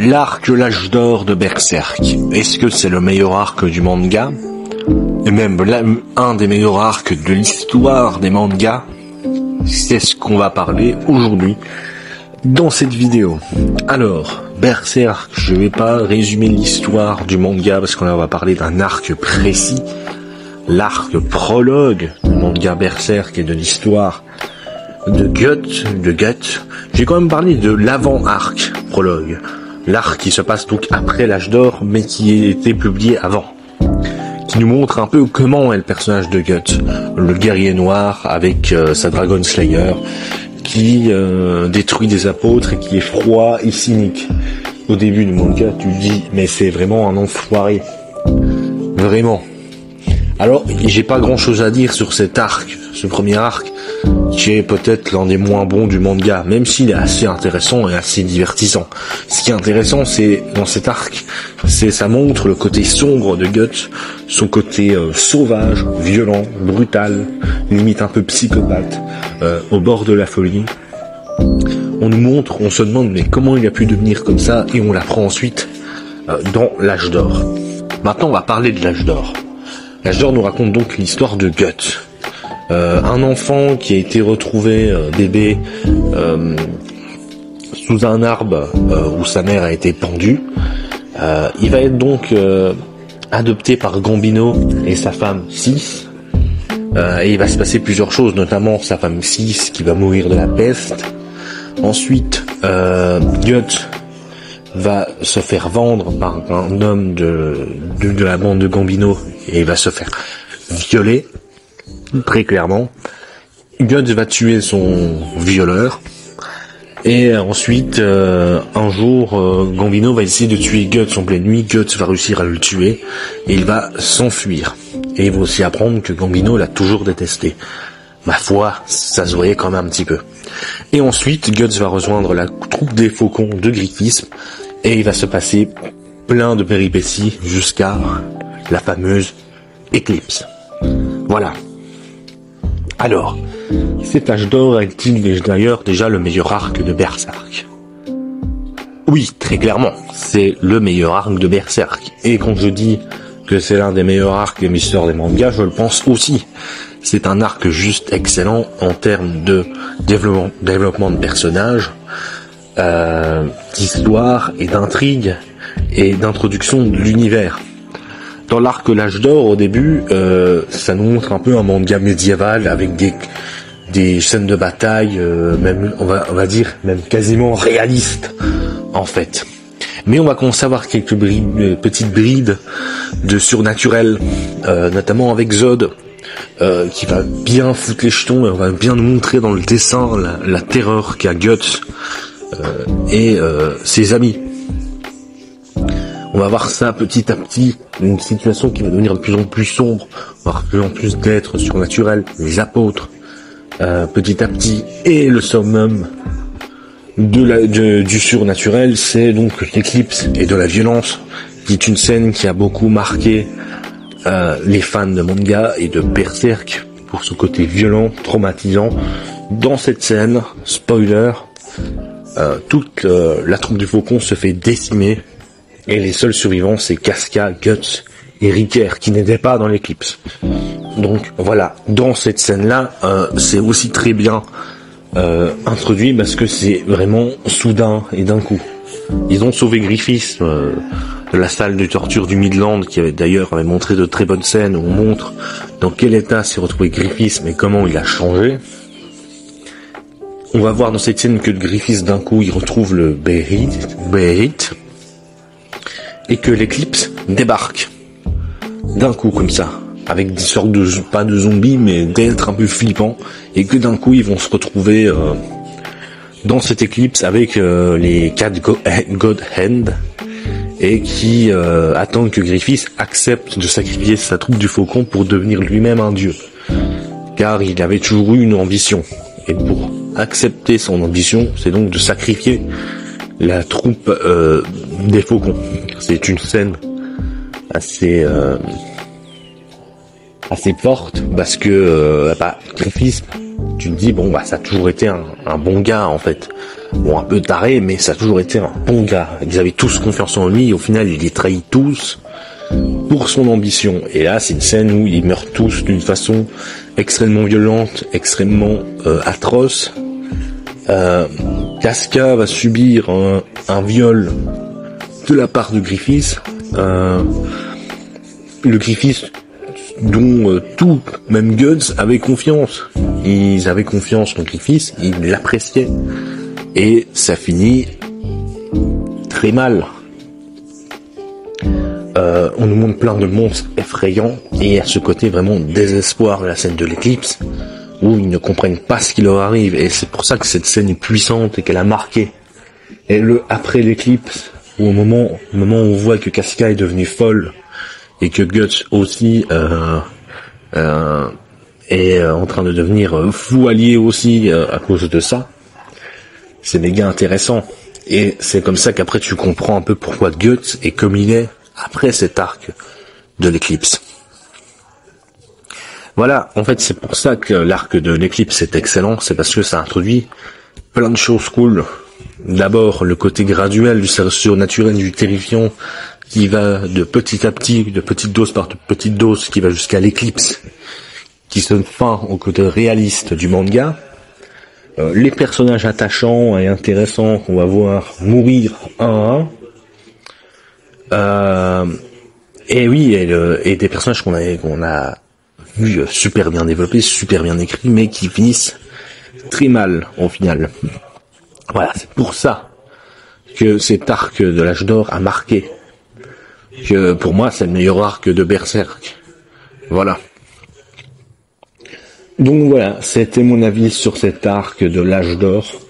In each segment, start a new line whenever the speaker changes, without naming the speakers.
L'arc L'Âge d'Or de Berserk. Est-ce que c'est le meilleur arc du manga? Et même un des meilleurs arcs de l'histoire des mangas? C'est ce qu'on va parler aujourd'hui dans cette vidéo. Alors, Berserk, je vais pas résumer l'histoire du manga parce qu'on va parler d'un arc précis. L'arc prologue du manga Berserk et de l'histoire de Guts. J'ai quand même parlé de l'avant-arc prologue. L'arc qui se passe donc après l'âge d'or, mais qui a été publié avant. Qui nous montre un peu comment est le personnage de Guts. Le guerrier noir avec sa Dragon Slayer, qui détruit des apôtres et qui est froid et cynique. Au début du manga, tu te dis, mais c'est vraiment un enfoiré. Vraiment. Alors, j'ai pas grand chose à dire sur cet arc, ce premier arc, qui est peut-être l'un des moins bons du manga, même s'il est assez intéressant et assez divertissant. Ce qui est intéressant, c'est, dans cet arc, ça montre le côté sombre de Guts, son côté sauvage, violent, brutal, limite un peu psychopathe, au bord de la folie. On nous montre, on se demande, mais comment il a pu devenir comme ça, et on l'apprend ensuite dans l'âge d'or. Maintenant, on va parler de l'âge d'or. L'âge d'or nous raconte donc l'histoire de Guts. Un enfant qui a été retrouvé bébé sous un arbre où sa mère a été pendue. Il va être donc adopté par Gambino et sa femme Sis. Et il va se passer plusieurs choses, notamment sa femme Sis qui va mourir de la peste. Ensuite, Guts va se faire vendre par un homme de la bande de Gambino et il va se faire violer, très clairement. Guts va tuer son violeur et ensuite un jour Gambino va essayer de tuer Guts en pleine nuit. Guts va réussir à le tuer et il va s'enfuir et il va aussi apprendre que Gambino l'a toujours détesté. Ma foi, ça se voyait quand même un petit peu. Et ensuite Guts va rejoindre la troupe des faucons de Griffith et il va se passer plein de péripéties jusqu'à la fameuse éclipse. Voilà. Alors, cet âge d'or est-il d'ailleurs déjà le meilleur arc de Berserk? Oui, très clairement, c'est le meilleur arc de Berserk. Et quand je dis que c'est l'un des meilleurs arcs de l'histoire des mangas, je le pense aussi. C'est un arc juste excellent en termes de développement de personnages, d'histoire et d'intrigue et d'introduction de l'univers. Dans l'arc L'Âge d'Or, au début, ça nous montre un peu un manga médiéval avec des scènes de bataille, même on va dire même quasiment réalistes en fait. Mais on va commencer à avoir quelques petites brides de surnaturel, notamment avec Zod, qui va bien foutre les jetons et on va bien nous montrer dans le dessin la terreur qu'a Guts et ses amis. On va voir ça petit à petit, une situation qui va devenir de plus en plus sombre, voir de plus en plus d'êtres surnaturels, les apôtres, petit à petit, et le summum du surnaturel, c'est donc l'éclipse et de la violence, qui est une scène qui a beaucoup marqué les fans de manga et de Berserk pour son côté violent, traumatisant. Dans cette scène, spoiler, toute la troupe du faucon se fait décimer. Et les seuls survivants, c'est Casca, Guts et Riker, qui n'étaient pas dans l'éclipse. Donc voilà, dans cette scène-là, c'est aussi très bien introduit parce que c'est vraiment soudain et d'un coup. Ils ont sauvé Griffith de la salle de torture du Midland, qui avait montré de très bonnes scènes où on montre dans quel état s'est retrouvé Griffith, mais comment il a changé. On va voir dans cette scène que Griffith, d'un coup, il retrouve le Beherit, et que l'éclipse débarque d'un coup comme ça, avec des sortes de, pas de zombies, mais d'êtres un peu flippants, et que d'un coup ils vont se retrouver dans cette éclipse avec les 4 God Hand, et qui attendent que Griffith accepte de sacrifier sa troupe du faucon pour devenir lui-même un dieu, car il avait toujours eu une ambition, et pour accepter son ambition, c'est donc de sacrifier la troupe des faucons. C'est une scène assez forte parce que Griffith tu te dis bon bah ça a toujours été un bon gars en fait. Bon, un peu taré, mais ça a toujours été un bon gars. Ils avaient tous confiance en lui, et au final, il les trahit tous pour son ambition. Et là, c'est une scène où ils meurent tous d'une façon extrêmement violente, extrêmement atroce. Casca va subir un viol de la part de Griffiths. Le Griffiths dont tout, même Guts, avait confiance. Ils avaient confiance en Griffiths, ils l'appréciaient. Et ça finit très mal. On nous montre plein de monstres effrayants et il y a ce côté vraiment désespoir de la scène de l'éclipse où ils ne comprennent pas ce qui leur arrive et c'est pour ça que cette scène est puissante et qu'elle a marqué. Et le après l'éclipse, au moment où on voit que Casca est devenue folle et que Guts aussi est en train de devenir fou allié aussi à cause de ça. C'est méga intéressant. Et c'est comme ça qu'après tu comprends un peu pourquoi Guts est comme il est après cet arc de l'éclipse. Voilà, en fait c'est pour ça que l'arc de l'éclipse est excellent, c'est parce que ça introduit plein de choses cool. D'abord le côté graduel du surnaturel, du terrifiant, qui va de petit à petit, de petite dose par petite dose, qui va jusqu'à l'éclipse, qui sonne fin au côté réaliste du manga. Les personnages attachants et intéressants qu'on va voir mourir un à un. Et oui, et des personnages qu'on a vu super bien développés, super bien écrits, mais qui finissent très mal au final. Voilà, c'est pour ça que cet arc de l'âge d'or a marqué. Que pour moi, c'est le meilleur arc de Berserk. Voilà. Donc voilà, c'était mon avis sur cet arc de l'âge d'or.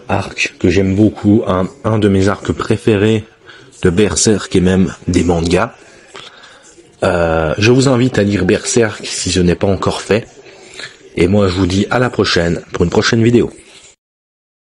Arc que j'aime beaucoup, un de mes arcs préférés de Berserk et même des mangas. Je vous invite à lire Berserk si ce n'est pas encore fait. Et moi je vous dis à la prochaine pour une prochaine vidéo.